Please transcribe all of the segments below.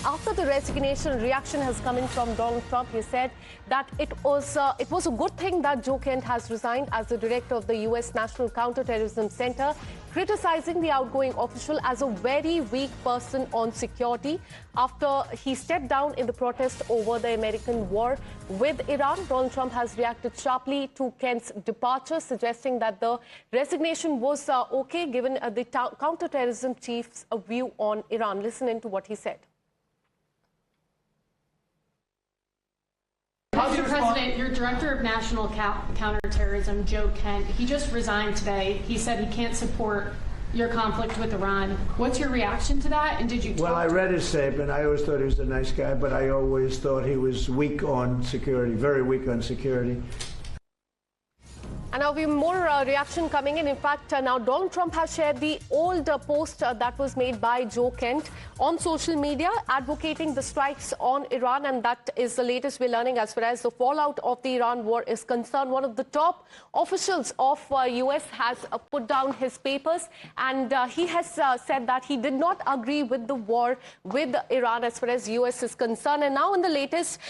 after the resignation, reaction has come in from Donald Trump. He said that it was a good thing that Joe Kent has resigned as the director of the US National Counterterrorism Center, criticizing the outgoing official as a very weak person on security after he stepped down in the protest over the American war with Iran. Donald Trump has reacted sharply to Kent's departure, suggesting that the resignation was okay given the counterterrorism chief's view on Iran. Listen in to what he said. Mr. President, your director of national counterterrorism, Joe Kent, he just resigned today. He said he can't support your conflict with Iran. What's your reaction to that? And did you talk Well, I read his statement. I always thought he was a nice guy, but I always thought he was weak on security, very weak on security. And now we have more reaction coming in. In fact, now Donald Trump has shared the old post that was made by Joe Kent on social media advocating the strikes on Iran. And that is the latest we're learning as far as the fallout of the Iran war is concerned. One of the top officials of US has put down his papers, and he has said that he did not agree with the war with Iran as far as US is concerned. And now in the latest,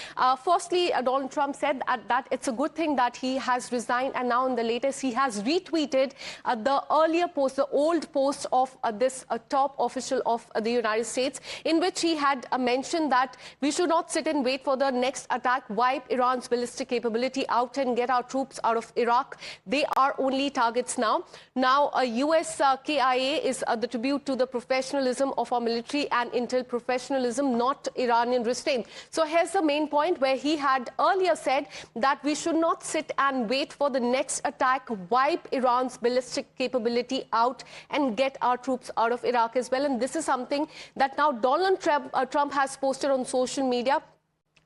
firstly, Donald Trump said that it's a good thing that he has resigned, and now in the latest he has retweeted the earlier post, the old post of this top official of the United States, in which he had mentioned that we should not sit and wait for the next attack, wipe Iran's ballistic capability out and get our troops out of Iraq. They are only targets now. Now, US KIA is the tribute to the professionalism of our military and intel professionalism, not Iranian restraint. So here's the main point where he had earlier said that we should not sit and wait for the next attack, wipe Iran's ballistic capability out and get our troops out of Iraq as well. And this is something that now Donald Trump has posted on social media.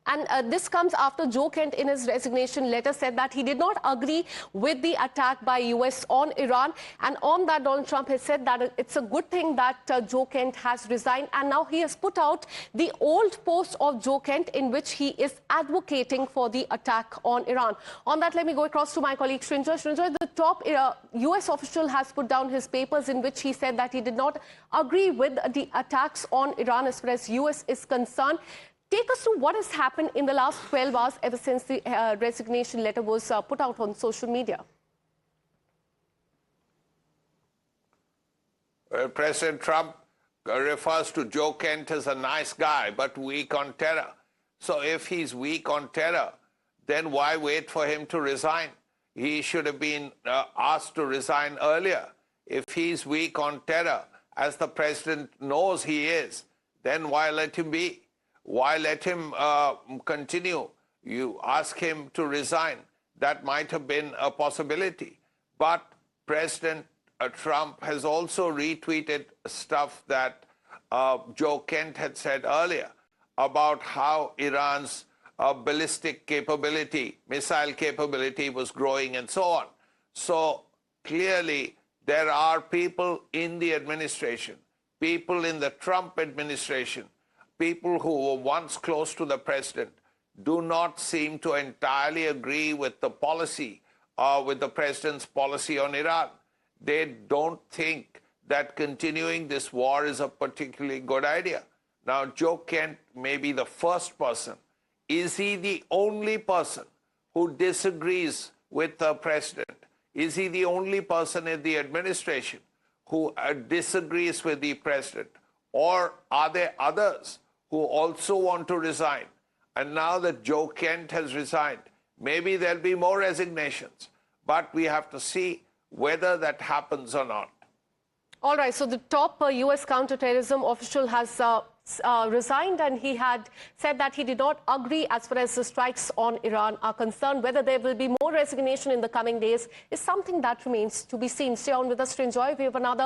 And this comes after Joe Kent in his resignation letter said that he did not agree with the attack by US on Iran. And on that, Donald Trump has said that it's a good thing that Joe Kent has resigned. And now he has put out the old post of Joe Kent in which he is advocating for the attack on Iran. On that, let me go across to my colleague Srinjoy. Srinjoy, the top US official has put down his papers in which he said that he did not agree with the attacks on Iran as far as US is concerned. Take us to what has happened in the last 12 hours ever since the resignation letter was put out on social media. President Trump refers to Joe Kent as a nice guy, but weak on terror. So if he's weak on terror, then why wait for him to resign? He should have been asked to resign earlier. If he's weak on terror, as the president knows he is, then why let him be? Why let him continue? You ask him to resign. That might have been a possibility. But President Trump has also retweeted stuff that Joe Kent had said earlier about how Iran's ballistic capability, missile capability was growing and so on. So clearly there are people in the administration, people in the Trump administration, people who were once close to the president, do not seem to entirely agree with the policy, with the president's policy on Iran. They don't think that continuing this war is a particularly good idea. Now, Joe Kent may be the first person. Is he the only person who disagrees with the president? Is he the only person in the administration who disagrees with the president? Or are there others who also want to resign? And now that Joe Kent has resigned, maybe there'll be more resignations. But we have to see whether that happens or not. All right, so the top US counterterrorism official has resigned, and he had said that he did not agree as far as the strikes on Iran are concerned. Whether there will be more resignation in the coming days is something that remains to be seen. Stay on with us to enjoy. We have another